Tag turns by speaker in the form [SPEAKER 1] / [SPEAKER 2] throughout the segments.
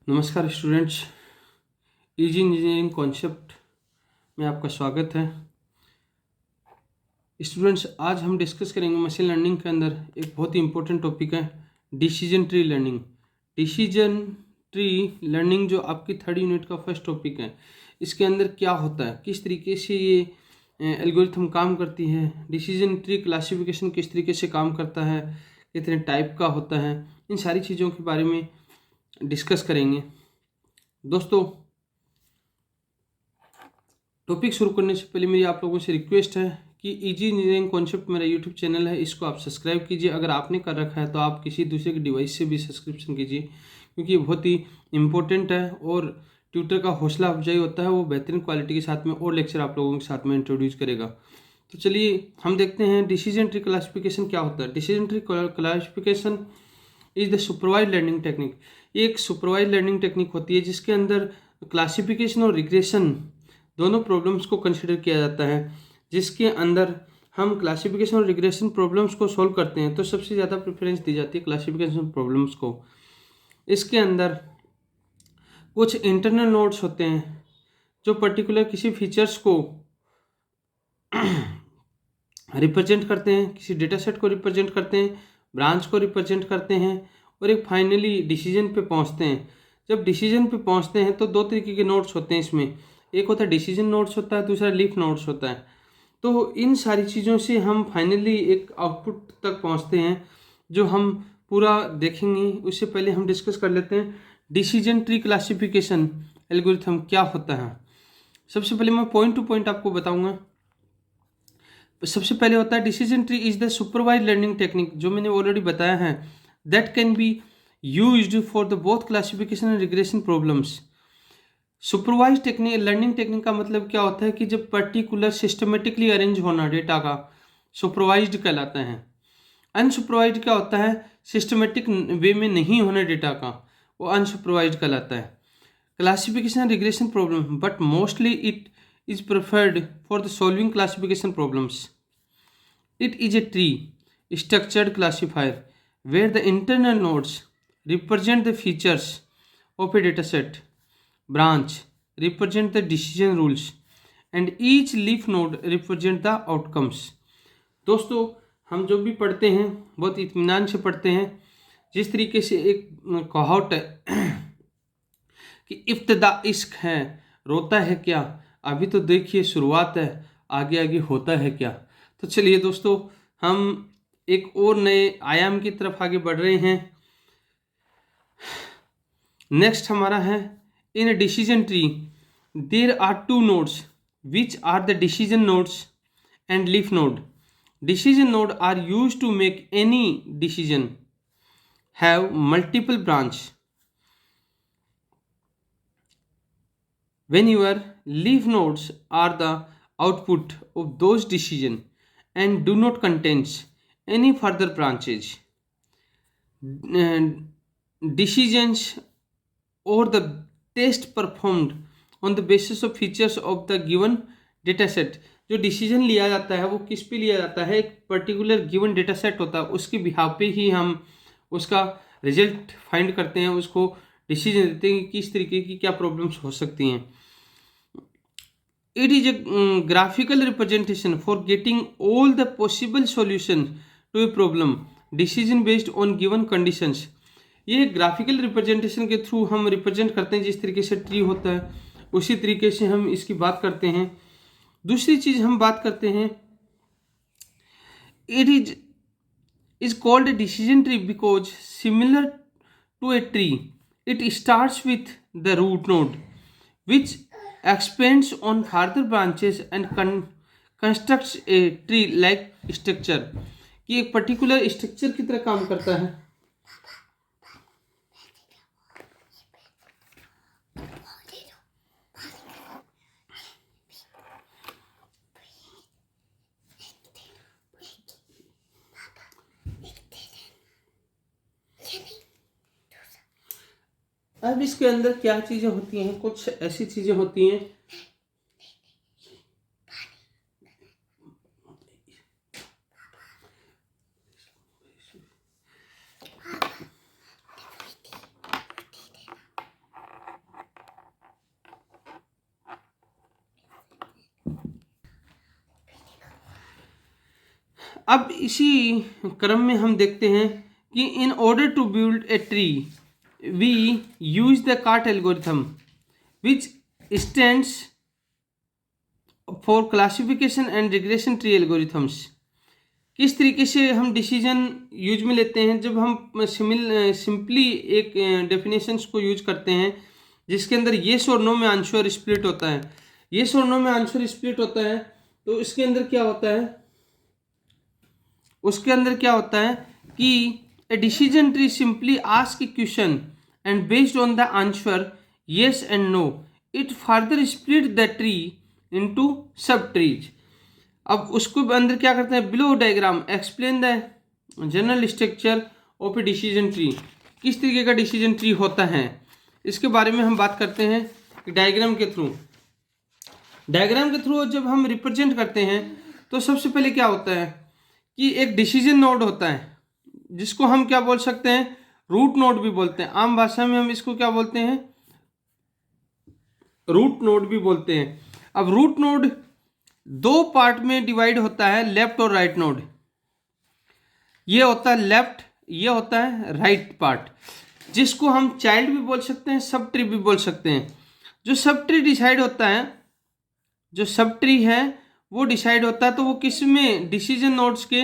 [SPEAKER 1] नमस्कार students, easy engineering concept में आपका स्वागत है। स्टूडेंट्स, आज हम डिस्कस करेंगे मशीन लर्निंग के अंदर एक बहुत ही इंपॉर्टेंट टॉपिक है decision tree learning. Decision tree learning जो आपकी थर्ड यूनिट का फर्स्ट टॉपिक है, इसके अंदर क्या होता है, किस तरीके से ये एल्गोरिथम काम करती है, डिसीजन ट्री क्लासिफिकेशन किस तरीके से काम करता है, कितने टाइप का होता है, इन सारी चीज़ों के बारे में डिस्कस करेंगे। दोस्तों, टॉपिक शुरू करने से पहले मेरी आप लोगों से रिक्वेस्ट है कि इजी इंजीनियरिंग कॉन्सेप्ट मेरा यूट्यूब चैनल है, इसको आप सब्सक्राइब कीजिए। अगर आपने कर रखा है तो आप किसी दूसरे के डिवाइस से भी सब्सक्रिप्शन कीजिए, क्योंकि ये बहुत ही इम्पोर्टेंट है और ट्यूटर का हौसला अफजाई होता है। वो बेहतरीन क्वालिटी के साथ में और लेक्चर आप लोगों के साथ में इंट्रोड्यूस करेगा। तो चलिए हम देखते हैं डिसीजन ट्री क्लासिफिकेशन क्या होता है। Decision tree classification is the supervised learning technique. ये एक सुपरवाइज्ड लर्निंग टेक्निक होती है जिसके अंदर क्लासिफिकेशन और रिग्रेशन दोनों प्रॉब्लम्स को कंसिडर किया जाता है। जिसके अंदर हम क्लासिफिकेशन और रिग्रेशन प्रॉब्लम्स को सॉल्व करते हैं तो सबसे ज़्यादा प्रेफरेंस दी जाती है क्लासिफिकेशन प्रॉब्लम्स को। इसके अंदर कुछ इंटरनल नोड्स होते हैं जो पर्टिकुलर किसी फीचर्स को रिप्रेजेंट करते हैं, किसी डेटा सेट को रिप्रेजेंट करते हैं, ब्रांच को रिप्रेजेंट करते हैं और एक फाइनली डिसीजन पे पहुंचते हैं। जब डिसीजन पे पहुंचते हैं तो दो तरीके के नोट्स होते हैं इसमें। एक होता है डिसीजन नोट्स होता है, दूसरा लीफ नोट्स होता है। तो इन सारी चीज़ों से हम फाइनली एक आउटपुट तक पहुंचते हैं जो हम पूरा देखेंगे। उससे पहले हम डिस्कस कर लेते हैं डिसीजन ट्री क्लासिफिकेशन एल्गोरिथम क्या होता है। सबसे पहले मैं पॉइंट टू पॉइंट आपको बताऊंगा। सबसे पहले होता है decision tree is the supervised learning technique, जो मैंने ऑलरेडी बताया है, that can be used for the both classification and regression problems. Supervise technique learning technique का मतलब क्या होता है कि जब पर्टिकुलर सिस्टमेटिकली अरेंज होना डेटा का सुपरवाइज्ड कहलाता है। अनसुपरवाइज्ड क्या होता है, सिस्टमेटिक वे में नहीं होना डेटा का, वो अनसुपरवाइज्ड कहलाता है। Classification regression problem, but mostly it is preferred for the solving classification problems. It is a tree structured classifier where the internal nodes represent the features of a dataset, branch represent the decision rules, and each leaf node represent the outcomes. दोस्तों, हम जो भी पढ़ते हैं बहुत इत्मीनान से पढ़ते हैं। जिस तरीके से एक कहावत है कि इब्तिदा इश्क है, रोता है क्या, अभी तो देखिए शुरुआत है, आगे आगे होता है क्या। तो चलिए दोस्तों, हम एक और नए आयाम की तरफ आगे बढ़ रहे हैं। नेक्स्ट हमारा है in decision tree there are two nodes which are the decision nodes and leaf node. Decision node are use to make any decision, have multiple branch when your leaf nodes are the output of those decisions and do not contain any further branches. Decisions or the test performed on the basis of features of the given dataset. जो decision लिया जाता है वो किस पे लिया जाता है, एक पर्टिकुलर गिवन डेटा सेट होता है, उसके बिहाव पे ही हम उसका रिजल्ट फाइंड करते हैं, उसको डिसीजन देते हैं कि किस तरीके की क्या प्रॉब्लम्स हो सकती हैं। It is a graphical representation for getting all the possible solution to a problem decision based on given conditions. ये ग्राफिकल रिप्रेजेंटेशन के थ्रू हम रिप्रेजेंट करते हैं। जिस तरीके से ट्री होता है उसी तरीके से हम इसकी बात करते हैं। दूसरी चीज हम बात करते हैं, it is called a decision tree because similar to a tree it starts with the root node which expands on further branches and constructs a tree like structure। कि एक पर्टिकुलर स्ट्रक्चर की तरह काम करता है। अब इसके अंदर क्या चीजें होती हैं, कुछ ऐसी चीजें होती हैं अब इसी क्रम में हम देखते हैं कि in order to build a tree we use the CART algorithm which stands for classification and regression tree algorithms. किस तरीके से हम डिसीजन यूज में लेते हैं जब हम सिंपली एक डेफिनेशंस को यूज करते हैं जिसके अंदर येस और नो में आंसर स्प्लिट होता है। येस और नो में आंसर स्प्लिट होता है तो इसके अंदर क्या होता है, उसके अंदर क्या होता है कि a decision tree simply ask a question and based on the answer yes and no it further split the tree into sub trees. अब उसको अंदर क्या करते हैं, below diagram explain the general structure of a decision tree. किस तरीके का decision tree होता है इसके बारे में हम बात करते हैं डायग्राम के थ्रू। डायग्राम के थ्रू जब हम रिप्रेजेंट करते हैं तो सबसे पहले क्या होता है कि एक डिसीजन नोड होता है जिसको हम क्या बोल सकते हैं, रूट नोड भी बोलते हैं। आम भाषा में हम इसको क्या बोलते हैं, रूट नोड भी बोलते हैं। अब रूट नोड दो पार्ट में डिवाइड होता है, लेफ्ट और राइट नोड। ये होता है लेफ्ट, ये होता है राइट पार्ट, जिसको हम चाइल्ड भी बोल सकते हैं, सब ट्री भी बोल सकते हैं। जो सब ट्री डिसाइड होता है, जो सब ट्री है वो डिसाइड होता है तो वो किस में, डिसीजन नोड्स के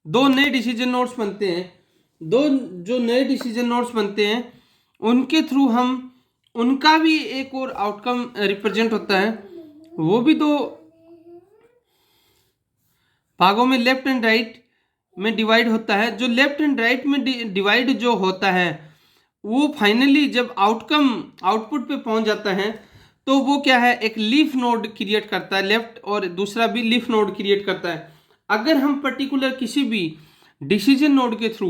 [SPEAKER 1] दो नए डिसीजन नोड्स बनते हैं। दो जो नए डिसीजन नोड्स बनते हैं उनके थ्रू हम उनका भी एक और आउटकम रिप्रेजेंट होता है। वो भी दो भागों में लेफ्ट एंड राइट में डिवाइड होता है। जो लेफ्ट एंड राइट में डिवाइड जो होता है वो फाइनली जब आउटपुट पे पहुंच जाता है तो वो क्या है, एक लीफ नोड क्रिएट करता है लेफ्ट, और दूसरा भी लीफ नोड क्रिएट करता है। अगर हम पर्टिकुलर किसी भी डिसीजन नोड के थ्रू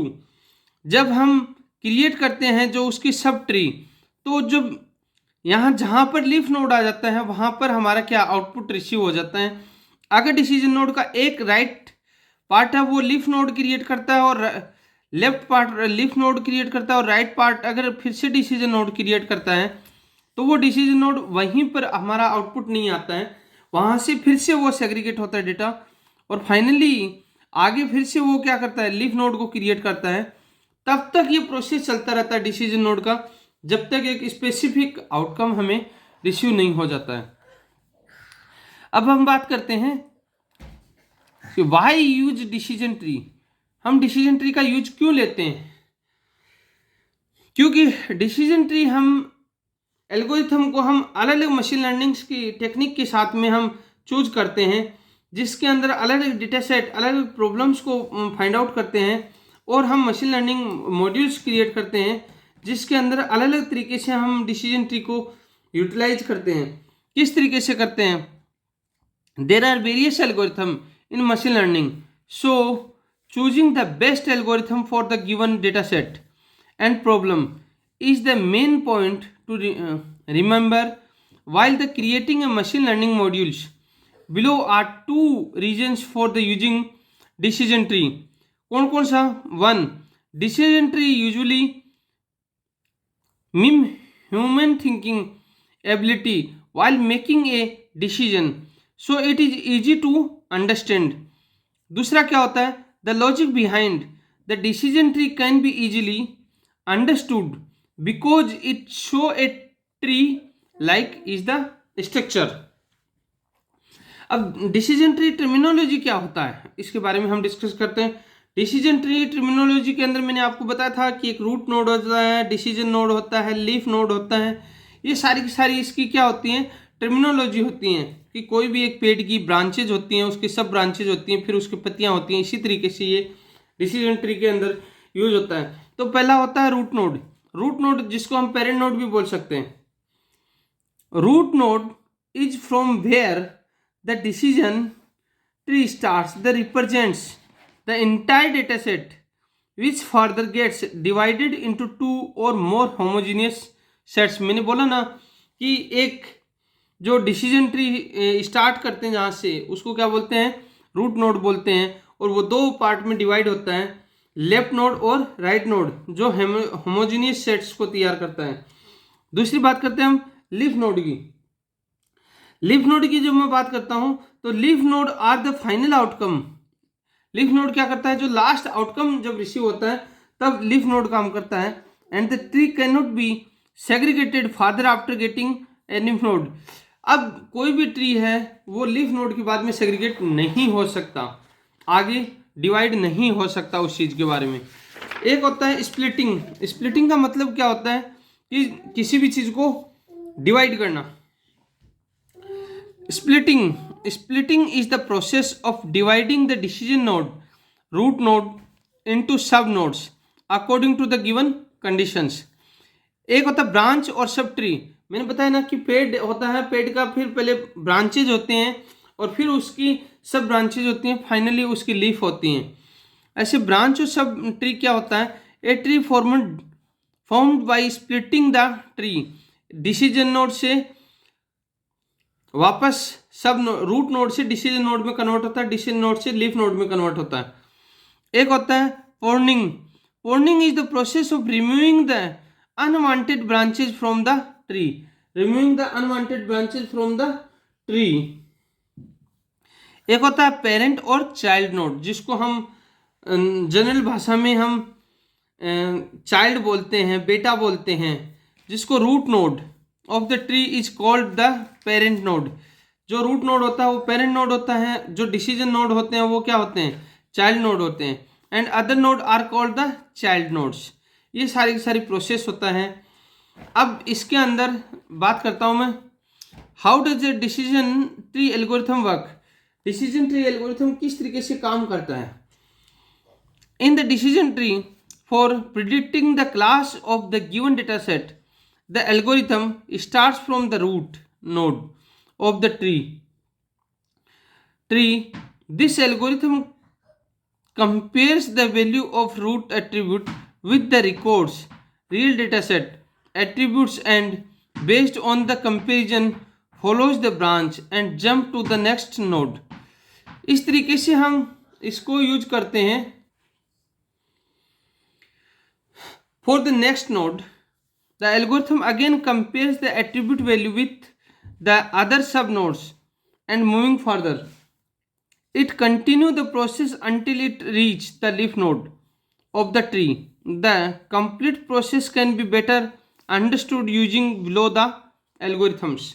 [SPEAKER 1] जब हम क्रिएट करते हैं जो उसकी सब ट्री, तो जब यहाँ जहाँ पर लीफ नोड आ जाता है वहाँ पर हमारा क्या आउटपुट रिसीव हो जाता है। अगर डिसीजन नोड का एक राइट पार्ट है वो लीफ नोड क्रिएट करता है और left part leaf node create करता है, और राइट पार्ट अगर फिर से डिसीजन नोड क्रिएट करता है तो वो डिसीजन नोड वहीं पर हमारा आउटपुट नहीं आता है, वहाँ से फिर से वो सेग्रीगेट होता है डेटा, और फाइनली आगे फिर से वो क्या करता है, लीफ नोड को क्रिएट करता है। तब तक ये प्रोसेस चलता रहता है डिसीजन नोड का, जब तक एक स्पेसिफिक आउटकम हमें रिसीव नहीं हो जाता है। अब हम बात करते हैं कि वाई यूज डिसीजन ट्री। हम डिसीजन ट्री का यूज क्यों लेते हैं, क्योंकि डिसीजन ट्री हम एल्गोरिथम को हम अलग अलग मशीन लर्निंग की टेक्निक के साथ में हम चूज करते हैं, जिसके अंदर अलग अलग डेटा सेट अलग अलग प्रॉब्लम्स को फाइंड आउट करते हैं, और हम मशीन लर्निंग मॉड्यूल्स क्रिएट करते हैं जिसके अंदर अलग अलग तरीके से हम डिसीजन ट्री को यूटिलाइज करते हैं। किस तरीके से करते हैं, there are various algorithm in machine learning, so choosing the best algorithm for the given data set and problem is the main point to remember while the creating a machine learning modules. Below are two reasons for the using decision tree. कौन कौन सा, one, decision tree usually mimic human thinking ability while making a decision, so it is easy to understand. दूसरा क्या होता है, the logic behind the decision tree can be easily understood because it show a tree like is the structure. अब decision tree terminology क्या होता है इसके बारे में हम डिस्कस करते हैं। डिसीजन ट्री टर्मिनोलॉजी के अंदर मैंने आपको बताया था कि एक रूट नोड होता है, डिसीजन नोड होता है, लीफ नोड होता है। ये सारी की सारी इसकी क्या होती हैं, टर्मिनोलॉजी होती हैं कि कोई भी एक पेड़ की ब्रांचेज होती हैं, उसकी सब ब्रांचेज होती हैं, फिर उसकी पत्तियां होती हैं। इसी तरीके से ये डिसीजन ट्री के अंदर यूज होता है। तो पहला होता है रूट नोड। रूट नोड जिसको हम पेरेंट नोड भी बोल सकते हैं। Root node is from where the decision tree starts, the represents the entire data set which further gets divided into two और मोर होमोजीनियस सेट्स। मैंने बोला ना कि एक जो डिसीजन ट्री स्टार्ट करते हैं जहाँ से, उसको क्या बोलते हैं, रूट नोड बोलते हैं, और वो दो पार्ट में डिवाइड होता है, लेफ्ट नोड और राइट नोड, जो होमोजीनियस सेट्स को तैयार करता है। दूसरी बात करते हैं हम लीफ नोड की। लीफ नोड की जब मैं बात करता हूँ तो leaf node are the final outcome leaf node क्या करता है, जो लास्ट आउटकम जब रिसीव होता है तब लीफ नोड काम करता है। And the tree can not be segregated father after getting a leaf node. अब कोई भी ट्री है वो लीफ नोड के बाद में सेग्रीगेट नहीं हो सकता, आगे डिवाइड नहीं हो सकता उस चीज़ के बारे में। एक होता है स्प्लिटिंग। स्प्लिटिंग का मतलब क्या होता है कि किसी भी चीज़ को डिवाइड करना। Splitting is the process of dividing the decision node, root node into sub nodes according to the given conditions. एक होता है ब्रांच और सब ट्री। मैंने बताया ना कि पेड़ होता है, पेड़ का फिर पहले ब्रांचेज होते हैं और फिर उसकी सब ब्रांचेज होती हैं, फाइनली उसकी लीफ होती हैं। ऐसे ब्रांच और सब ट्री क्या होता है, a tree formed by splitting the tree. Decision node से वापस सब रूट नोड से डिसीजन नोड में कन्वर्ट होता है, डिसीजन नोड से लीफ नोड में कन्वर्ट होता है। एक होता है pruning. Pruning is the process of removing the unwanted branches from the tree. Removing the unwanted branches from the tree. एक होता है पेरेंट और चाइल्ड नोड, जिसको हम जनरल भाषा में हम चाइल्ड बोलते हैं, बेटा बोलते हैं, जिसको root node of the tree is called the parent node. जो रूट नोड होता है वो पेरेंट नोड होता है, जो डिसीजन नोड होते हैं वो क्या होते हैं, चाइल्ड नोड होते हैं। And other node are called the child nodes. ये सारी की सारी प्रोसेस होता है। अब इसके अंदर बात करता हूँ मैं, how does the decision tree algorithm work. Decision tree algorithm किस तरीके से काम करता है। In the decision tree for predicting the class of the given data set, the algorithm starts from the root node of the tree. This algorithm compares the value of root attribute with the records real data set attributes, and based on the comparison follows the branch and jump to the next node. इस तरीके से हम इसको use करते हैं। For the next node, the algorithm again compares the attribute value with the other subnodes and moving further, it continues the process until it reaches the leaf node of the tree. The complete process can be better understood using below the algorithms.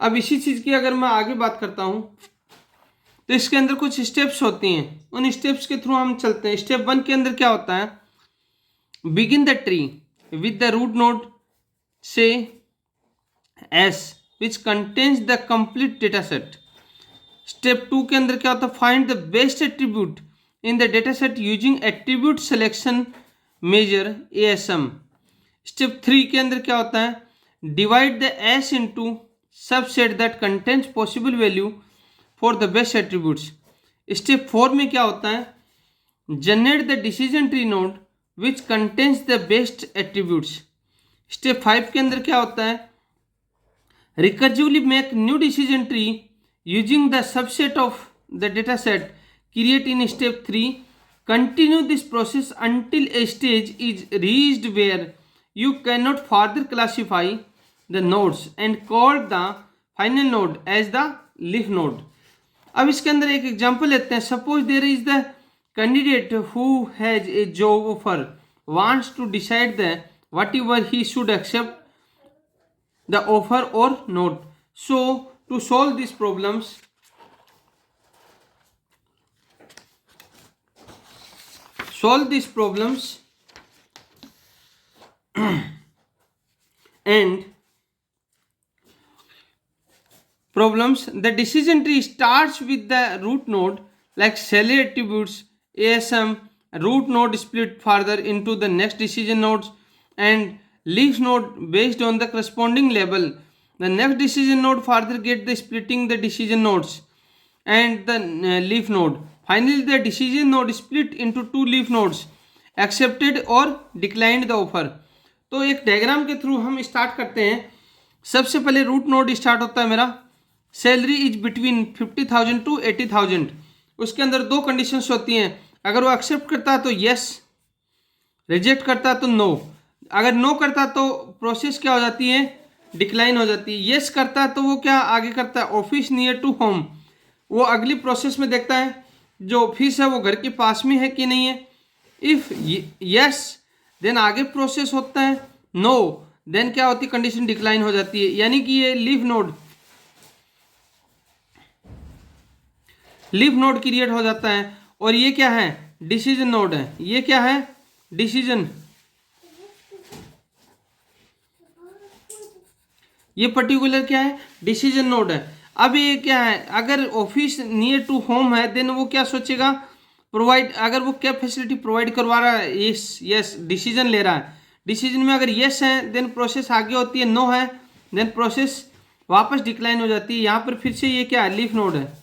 [SPEAKER 1] अब इसी चीज़ की अगर मैं आगे बात करता हूँ तो इसके अंदर कुछ स्टेप्स होती हैं, उन स्टेप्स के थ्रू हम चलते हैं। स्टेप 1 के अंदर क्या होता है, begin the tree with the root node say S which contains the complete data set. Step 2 के अंदर क्या होता है, find the best attribute in the data set using attribute selection measure ASM. Step 3 के अंदर क्या होता है, divide the S into subset that contains possible value for the best attributes. Step 4 में क्या होता है, generate the decision tree node which contains the best attributes. Step 5 के अंदर क्या होता है, recursively make new decision tree using the subset of the data set create in step 3. Continue this process until a stage is reached where you cannot further classify the nodes and call the final node as the leaf node. अब इसके अंदर एक example लेते हैं। Suppose there is the candidate who has a job offer wants to decide that whatever he should accept the offer or not. So to solve these problems, and problems, the decision tree starts with the root node like salary attributes ASM, root node split further into the next decision nodes, and leaf node based on the corresponding label. The next decision node further get the splitting the decision nodes and the leaf node. Finally, the decision node split into 2 leaf nodes, accepted or declined the offer. तो एक diagram के through हम start करते हैं। सबसे पहले root node start होता है मेरा, सैलरी इज बिटवीन 50,000 to 80,000। उसके अंदर 2 कंडीशंस होती हैं, अगर वो एक्सेप्ट करता है तो यस, रिजेक्ट करता है तो नो। अगर नो करता है तो प्रोसेस क्या हो जाती है, डिक्लाइन हो जाती है। यस करता है तो वो क्या आगे करता है, ऑफिस नियर टू होम, वो अगली प्रोसेस में देखता है जो ऑफिस है वो घर के पास में है कि नहीं है। इफ यस देन आगे प्रोसेस होता है, नो देन क्या होती है, कंडीशन डिक्लाइन हो जाती है। यानी कि ये लीफ नोड क्रिएट हो जाता है। और ये क्या है, डिसीजन नोड है। ये क्या है, डिसीजन, ये पर्टिकुलर क्या है, डिसीजन नोड है। अब ये क्या है, अगर ऑफिस नियर टू होम है देन वो क्या सोचेगा, प्रोवाइड, अगर वो क्या फैसिलिटी प्रोवाइड करवा रहा है, यस यस डिसीजन ले रहा है। डिसीजन में अगर यस है देन प्रोसेस आगे होती है, नो है देन प्रोसेस वापस डिक्लाइन हो जाती है। यहाँ पर फिर से ये क्या है, लीफ नोड है।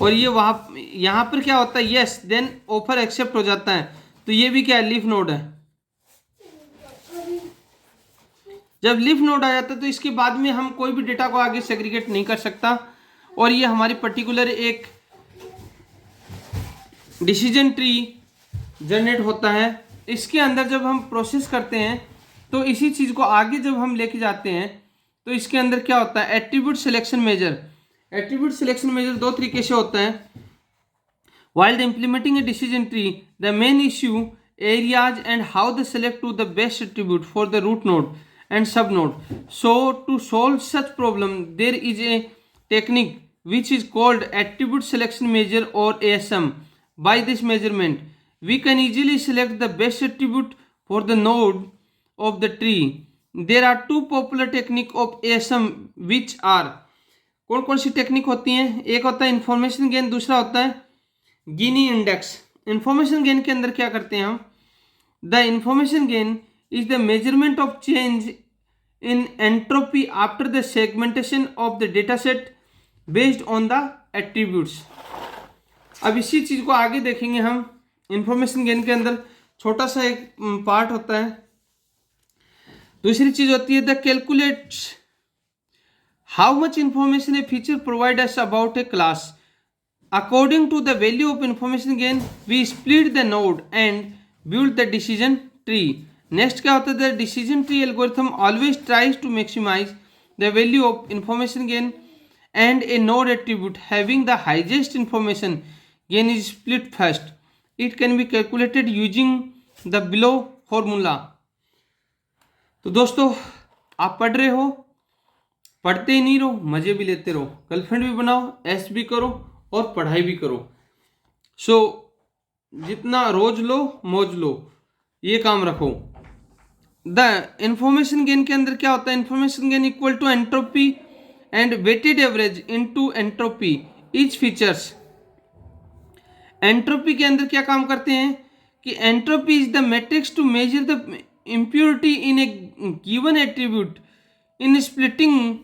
[SPEAKER 1] और ये वहाँ यहाँ पर क्या होता है, यस देन ऑफर एक्सेप्ट हो जाता है, तो ये भी क्या है, लीफ नोड है। जब लीफ नोड आ जाता है तो इसके बाद में हम कोई भी डेटा को आगे सेग्रीगेट नहीं कर सकता। और ये हमारी पर्टिकुलर एक डिसीजन ट्री जनरेट होता है। इसके अंदर जब हम प्रोसेस करते हैं तो इसी चीज़ को आगे जब हम लेके जाते हैं तो इसके अंदर क्या होता है, attribute selection measure. Attribute selection measure दो तरीके से होता है। While the implementing a decision tree, the main issue areas and how they select to the best attribute for the root node and sub node. So to solve such problem, there is a technique which is called attribute selection measure or ASM. By this measurement, we can easily select the best attribute for the node of the tree. There are two popular technique of ASM which are, कौन कौन सी technique होती हैं, एक होता है information gain, दूसरा होता है गिनी इंडेक्स। इंफॉर्मेशन गेन के अंदर क्या करते हैं हम, the information gain is the measurement of change in entropy after the segmentation of the data set based on the attributes. अब इसी चीज को आगे देखेंगे हम। इंफॉर्मेशन गेन के अंदर छोटा सा एक पार्ट होता है। दूसरी चीज होती है the calculates how much information A feature provide us about A class. According to the value of information gain, we split the node and build the decision tree. Next क्या होता है, the decision tree algorithm always tries to maximize the value of information gain and a node attribute having the highest information gain is split first. It can be calculated using the below formula. तो दोस्तों आप पढ़ रहे हो, पढ़ते ही नहीं रहो, मजे भी लेते रहो, गर्लफ्रेंड भी बनाओ, ऐश भी करो और पढ़ाई भी करो। सो जितना रोज लो मौज लो, ये काम रखो। द इंफॉर्मेशन गेन के अंदर क्या होता है, information gain equal to entropy and weighted average into entropy each features. Entropy के अंदर क्या काम करते हैं कि entropy is the matrix to measure the impurity in a given attribute. In splitting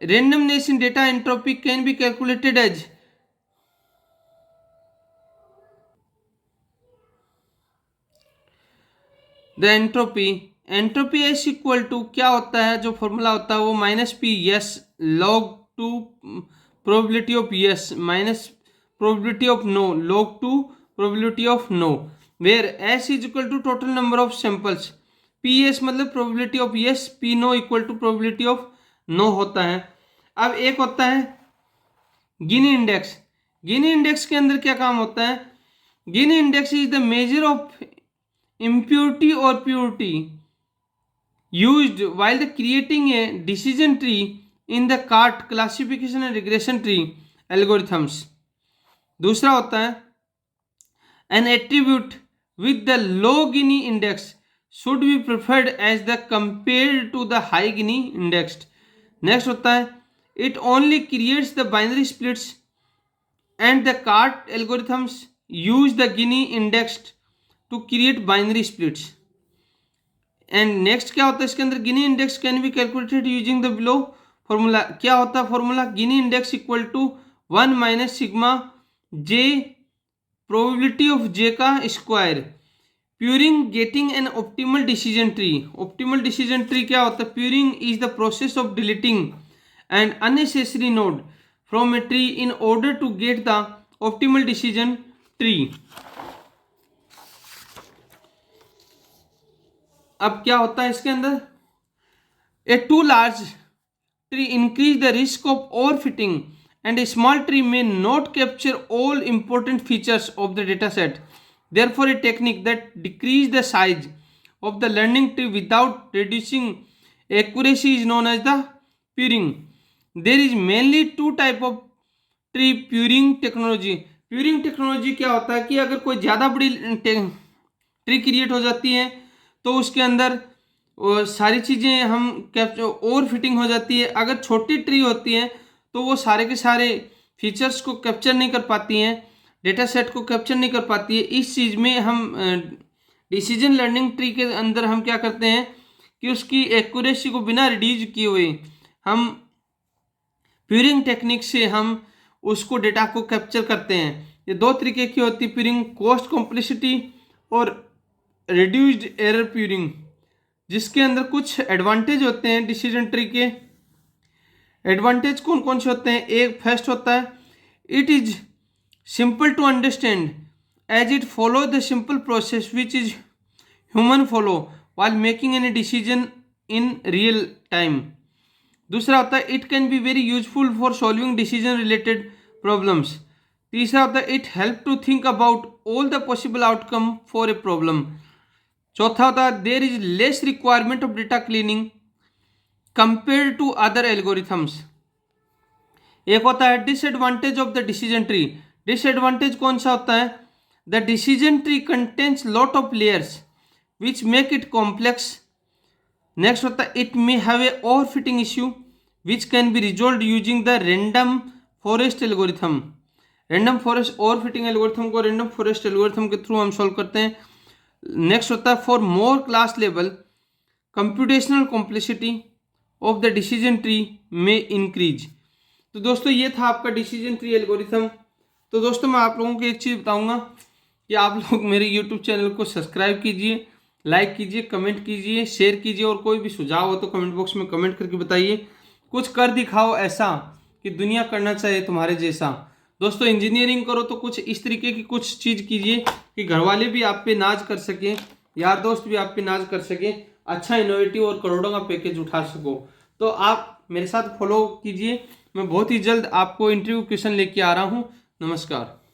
[SPEAKER 1] randomness in data, entropy can be calculated as the entropy S equal to क्या होता है, जो फॉर्मूला होता है वो minus P yes log two probability of yes minus probability of no log two probability of no, where S is equal to total number of samples. P S मतलब probability of yes, P no equal to probability of no होता है। अब एक होता है Gini index. Gini index के अंदर क्या काम होता है, Gini index is the measure of impurity or purity used while creating a decision tree in the cart classification and regression tree algorithms. दूसरा होता है an attribute with the low Gini index should be preferred as the compared to the high Gini indexed. Next होता है it only creates the binary splits and the cart algorithms use the Gini indexed to create binary splits. And next क्या होता है इसके अंदर, Gini index can be calculated using the below formula. क्या होता है formula, Gini index equal to 1 minus sigma J probability of J का square. Pruning getting an optimal decision tree. Optimal decision tree क्या होता है, pruning is the process of deleting and unnecessary node from a tree in order to get the optimal decision tree. अब क्या होता है इसके अंदर, a to large tree increase the risk of over fitting and a small tree may not capture all important features of the dataset. Therefore, a technique that decreases the size of the learning tree without reducing accuracy is known as the pruning. There is mainly two type of tree pruning technology. Pruning technology क्या होता है कि अगर कोई ज़्यादा बड़ी tree create हो जाती है तो उसके अंदर सारी चीज़ें हम कैप्चर और फिटिंग हो जाती है। अगर छोटी ट्री होती है तो वो सारे के सारे फीचर्स को कैप्चर नहीं कर पाती हैं, डेटा सेट को कैप्चर नहीं कर पाती है। इस चीज़ में हम डिसीजन लर्निंग ट्री के अंदर हम क्या करते हैं कि उसकी एक्यूरेसी को बिना रिड्यूस किए हुए हम प्यूरिंग टेक्निक से हम उसको डेटा को कैप्चर करते हैं। ये दो तरीके की होती है प्यूरिंग, कॉस्ट कॉम्प्लेक्सिटी और रिड्यूस्ड एरर प्यूरिंग, जिसके अंदर कुछ एडवांटेज होते हैं डिसीजन ट्री के। एडवांटेज कौन कौन से होते हैं? एक फर्स्ट होता है it is simple to understand as it follow the simple process which is human follow while making any decision in real time. दूसरा होता है it can be very useful for solving decision related problems. तीसरा होता है it help to think about all the possible outcome for a problem. चौथा होता है there is less requirement of data cleaning compare to other algorithms. एक होता है disadvantage of the decision tree. Disadvantage कौन सा होता है? The decision tree contains lot of layers which make it complex. Next होता है it may have a over fitting issue which can be resolve using the random forest algorithm. Random forest over fitting algorithm को random forest algorithm के through हम solve करते हैं। Next होता है for more class level computational complexity of the decision tree में increase. तो दोस्तों ये था आपका डिसीजन ट्री एल्गोरिथम। तो दोस्तों मैं आप लोगों को एक चीज़ बताऊंगा कि आप लोग मेरे यूट्यूब चैनल को सब्सक्राइब कीजिए, लाइक कीजिए, कमेंट कीजिए, शेयर कीजिए और कोई भी सुझाव हो तो कमेंट बॉक्स में कमेंट करके बताइए। कुछ कर दिखाओ ऐसा कि दुनिया करना चाहिए तुम्हारे जैसा। दोस्तों इंजीनियरिंग करो तो कुछ इस तरीके की कुछ चीज़ कीजिए कि घर वाले भी आप पे नाज कर सकें, यार दोस्त भी आप पे नाज कर सकें, अच्छा इनोवेटिव और करोड़ों का पैकेज उठा सको। तो आप मेरे साथ फॉलो कीजिए। मैं बहुत ही जल्द आपको इंटरव्यू क्वेश्चन लेके आ रहा हूँ। नमस्कार।